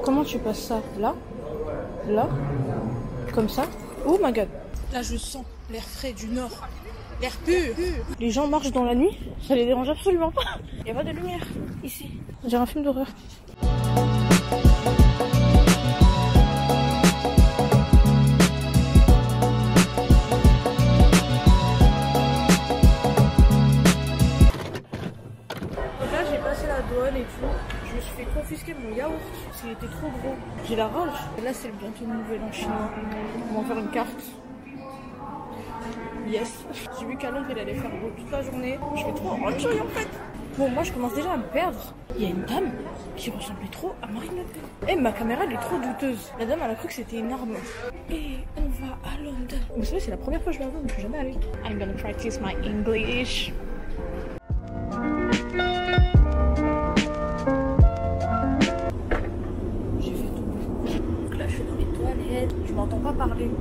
Comment tu passes ça? Là? Là? Comme ça? Oh my god! Là, je sens l'air frais du nord. L'air pur. Les gens marchent dans la nuit, ça les dérange absolument pas. Il n'y a pas de lumière ici. On dirait un film d'horreur. Là, j'ai passé la douane et tout. Je me suis fait confisquer mon yaourt parce qu'il était trop gros. J'ai la rage. Et là, c'est bientôt le nouvel an chinois. On va en faire une carte. Yes. J'ai vu qu'à Londres il allait faire beau toute la journée. Je vais trop enjoy en fait. Bon, moi je commence déjà à me perdre. Il y a une dame qui ressemblait trop à Marine Le Pen. Et ma caméra elle est trop douteuse. La dame elle a cru que c'était une arme. Et on va à Londres. Vous savez, c'est la première fois que je vais à Londres, je suis jamais allée. I'm gonna practice my English. J'ai fait tout. Donc là je suis dans les toilettes. Je m'entends pas parler.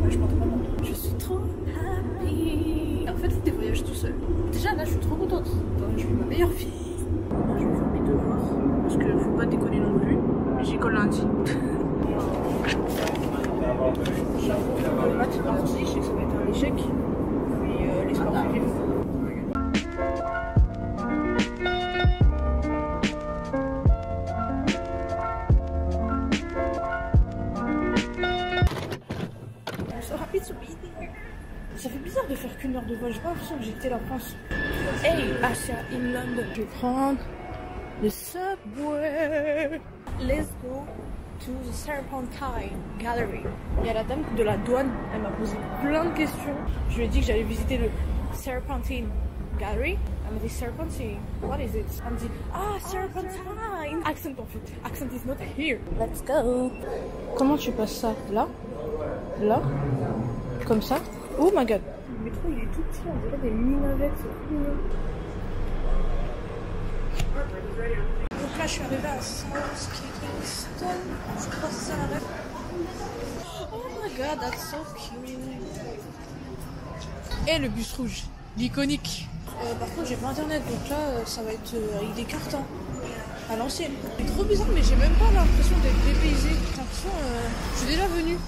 Ouais, je m'entends pas parler. Je suis trop happy. En fait, faut des voyages tout seul. Déjà, là, je suis trop contente. Je suis ma meilleure fille. Je vais faire mes devoirs. Parce que faut pas déconner non plus. J'école lundi. J'avoue, le maths mardi, je sais que ça va être un échec. Mais les sports suivent. Ça fait bizarre de faire qu'une heure de vol, j'ai pas l'impression que j'étais la France. Hey, Asia in London. Je vais prendre le subway. Let's go to the Serpentine Gallery. Il y a la dame de la douane, elle m'a posé plein de questions. Je lui ai dit que j'allais visiter le Serpentine Gallery. Elle m'a dit Serpentine, what is it? Elle me dit Serpentine. Accent en fait, accent is not here. Let's go. Comment tu passes ça? Là? Là? Comme ça? Oh my god! Le métro il est tout petit, on dirait des mini-navettes, c'est trop mignon. Donc là je suis arrivée à South Kensington, je crois que c'est ça la rêve. Oh my god, that's so cute! Et le bus rouge, l'iconique. Par contre j'ai pas internet, donc là ça va être avec des cartes hein, à l'ancienne. C'est trop bizarre, mais j'ai même pas l'impression d'être dépaysée. J'ai l'impression je suis déjà venue.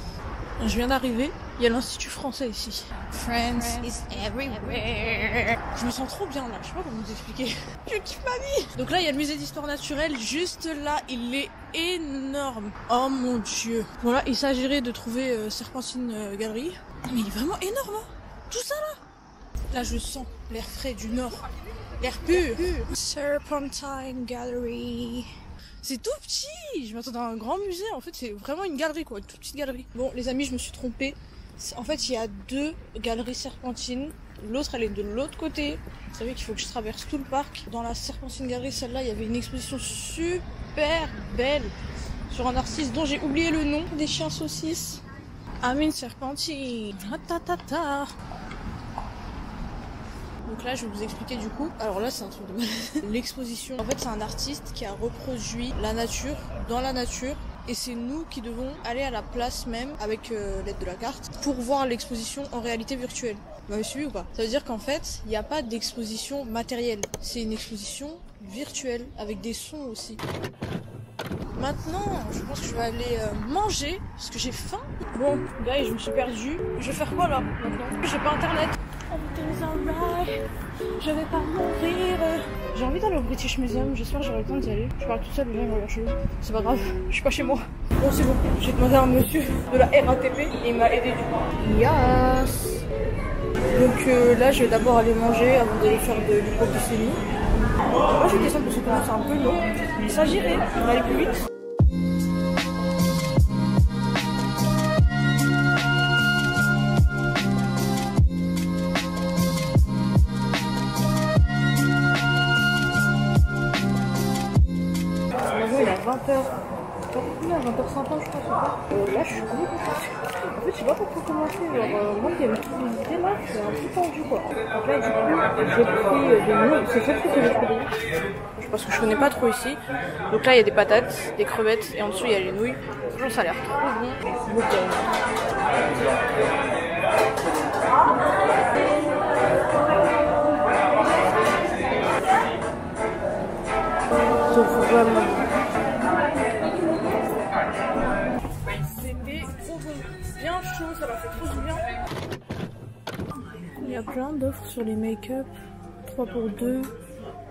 Je viens d'arriver, il y a l'Institut français ici. France is everywhere. Je me sens trop bien là, je sais pas comment vous expliquer. Je kiffe ma vie. Donc là il y a le musée d'histoire naturelle, juste là, il est énorme. Oh mon dieu. Voilà, il s'agirait de trouver Serpentine Galerie. Mais il est vraiment énorme hein. Tout ça là. Là je sens l'air frais du nord. L'air pur. Serpentine Gallery. C'est tout petit. Je m'attendais à un grand musée. En fait, c'est vraiment une galerie, quoi. Une toute petite galerie. Bon, les amis, je me suis trompée. En fait, il y a deux galeries serpentines. L'autre, elle est de l'autre côté. Vous savez qu'il faut que je traverse tout le parc. Dans la Serpentine Galerie, celle-là, il y avait une exposition super belle sur un artiste dont j'ai oublié le nom. Des chiens saucisses. Amine Serpentine. Donc là, je vais vous expliquer du coup. Alors là, c'est un truc de malade. L'exposition, en fait, c'est un artiste qui a reproduit la nature dans la nature. Et c'est nous qui devons aller à la place même, avec l'aide de la carte, pour voir l'exposition en réalité virtuelle. Vous m'avez suivi ou pas? Ça veut dire qu'en fait, il n'y a pas d'exposition matérielle. C'est une exposition virtuelle, avec des sons aussi. Maintenant, je pense que je vais aller manger, parce que j'ai faim. Bon, gars, je me suis perdue. Je vais faire quoi là, maintenant? J'ai pas internet. Je vais pas mourir. J'ai envie d'aller au British Museum, j'espère que j'aurai le temps d'y aller. Je parle toute seule, les gens ils me regardent chelou. C'est pas grave, je suis pas chez moi. Bon, c'est bon, j'ai demandé à un monsieur de la RATP et il m'a aidé du coup. Yes. Donc là, je vais d'abord aller manger avant d'aller faire de l'hypoglycémie. Moi, je vais descendre parce que c'est un peu long. Mais ça, j'irai, on va aller plus vite. Il est à 20h. À 20h50 je crois. Là je suis complètement contente. En fait je sais pas pourquoi commencer. Genre moi qui aime tout visiter là, c'est un peu tendu quoi. Donc là du coup j'ai pris des nouilles. C'est ça que j'ai pris. Parce que je connais pas trop ici. Donc là il y a des patates, des crevettes et en dessous il y a les nouilles. Franchement ça a l'air trop bon. Donc vraiment. trop bien. Il y a plein d'offres sur les make-up. 3 pour 2.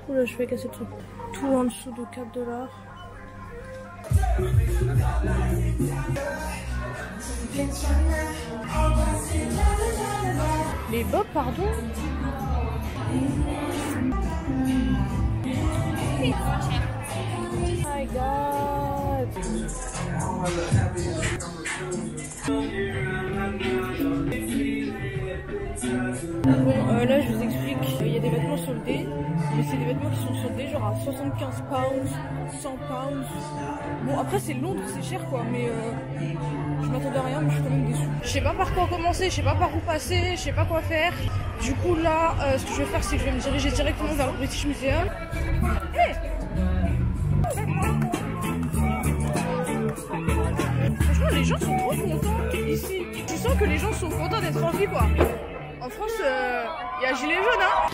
Oula, je vais casser le truc. Tout en dessous de 4 $. Les bobs, pardon. Oh my god. Bon, là je vous explique, il y a des vêtements soldés, mais c'est des vêtements qui sont soldés genre à 75 pounds, 100 pounds. Bon après c'est Londres, c'est cher quoi, mais je m'attendais à rien, mais je suis quand même déçue. Je sais pas par quoi commencer, je sais pas par où passer, je sais pas quoi faire. Du coup là, ce que je vais faire c'est que je vais me diriger directement vers le British Museum. Hey, franchement les gens sont trop contents ici. Tu sens que les gens sont contents d'être en vie quoi. En France, il y a gilet jaune, hein.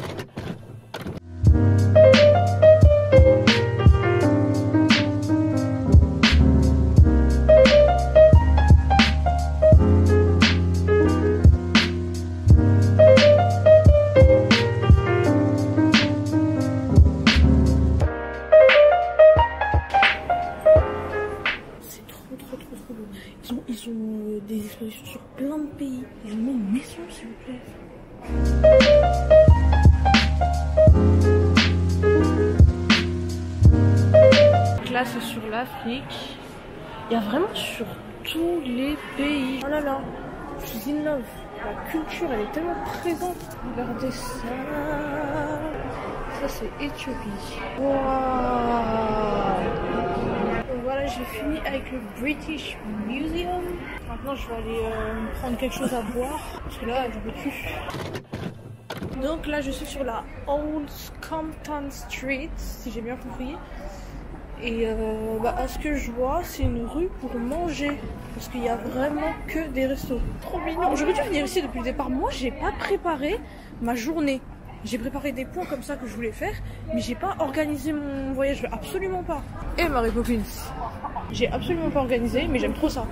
C'est trop beau. Ils ont des expositions sur plein de pays. Ils ont même une maison, s'il vous plaît. Là c'est sur l'Afrique. Il y a vraiment sur tous les pays. Oh là là, je suis in love. La culture elle est tellement présente. Regardez ça. Ça c'est Éthiopie. Wow. Donc voilà, j'ai fini avec le British Museum. Maintenant je vais aller me prendre quelque chose à boire. Parce que là je peux plus. Donc là je suis sur la Old Compton Street, si j'ai bien compris. Et à ce que je vois, c'est une rue pour manger. Parce qu'il y a vraiment que des restos. Trop mignon. J'aurais dû venir ici depuis le départ. Moi, j'ai pas préparé ma journée. J'ai préparé des points comme ça que je voulais faire. Mais j'ai pas organisé mon voyage. Absolument pas. Et Mary Poppins. J'ai absolument pas organisé, mais j'aime trop ça.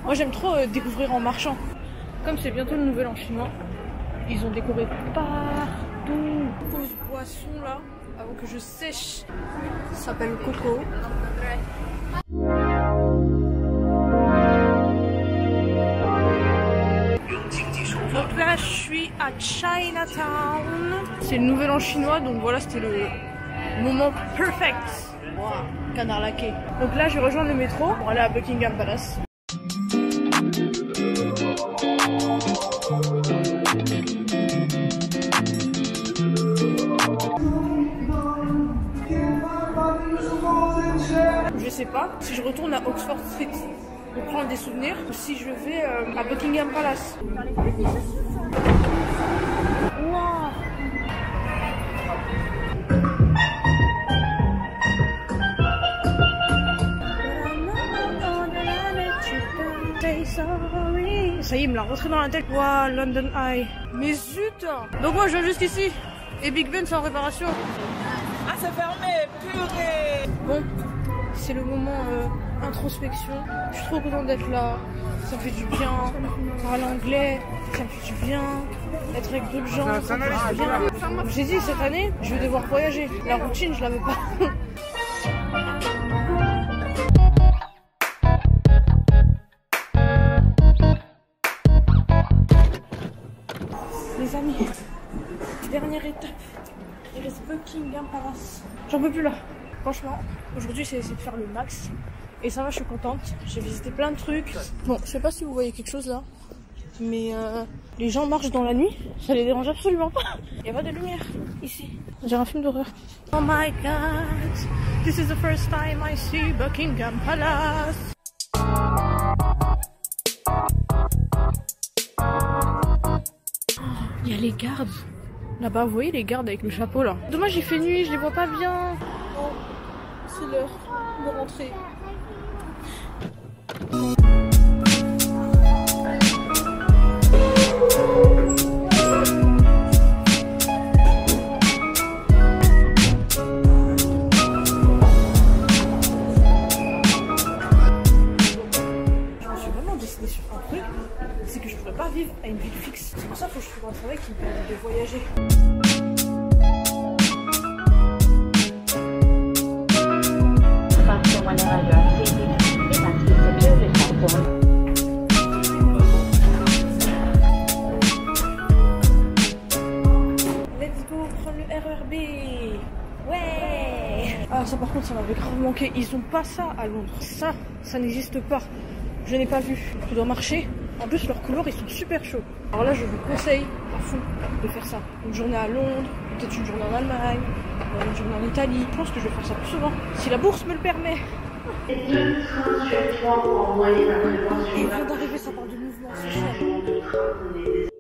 Moi, j'aime trop découvrir en marchant. Comme c'est bientôt le nouvel an chinois, ils ont décoré partout. Pause boisson là. Avant que je sèche, ça s'appelle Coco. Donc là, je suis à Chinatown. C'est le nouvel an chinois, donc voilà, c'était le moment perfect. Wow, canard laqué. Donc là, je vais rejoindre le métro pour aller à Buckingham Palace. Je sais pas si je retourne à Oxford Street pour prendre des souvenirs ou si je vais à Buckingham Palace. Wow. Ça y est, il me l'a rentré dans la tête. Wow, London Eye. Mais zut. Donc moi je viens juste ici. Et Big Ben c'est en réparation. Ah, c'est fermé, purée. Bon, c'est le moment introspection. Je suis trop contente d'être là. Ça me fait du bien. Parler anglais, ça me fait du bien. Être avec d'autres gens, ça me fait du bien. J'ai dit cette année, je vais devoir voyager. La routine, je l'avais pas. Les amis, dernière étape. Il reste Buckingham Palace. J'en peux plus là. Franchement, aujourd'hui j'ai essayé de faire le max. Et ça va, je suis contente. J'ai visité plein de trucs. Bon, je sais pas si vous voyez quelque chose là. Mais les gens marchent dans la nuit. Ça les dérange absolument pas. Il n'y a pas de lumière ici. On dirait un film d'horreur. Oh my god. This is the first time I see Buckingham Palace. Il y a les gardes. Là-bas, vous voyez les gardes avec le chapeau là. Dommage, il fait nuit, je les vois pas bien. Oh, c'est l'heure de rentrer. Je me suis vraiment décidée sur un truc, c'est que je pourrais pas vivre à une ville fixe. C'est pour ça qu'il faut que je trouve un travail qui me permet de voyager. Let's go prendre le RERB. Ouais. Ah ça par contre ça m'avait grave manqué. Ils ont pas ça à Londres. Ça n'existe pas. Je n'ai pas vu. Tu dois marcher. En plus leurs couloirs ils sont super chauds. Alors là je vous conseille à fond de faire ça. Une journée à Londres, peut-être une journée en Allemagne, une journée en Italie. Je pense que je vais faire ça plus souvent. Si la bourse me le permet. Je viens d'arriver, ça part de mouvement, c'est cher.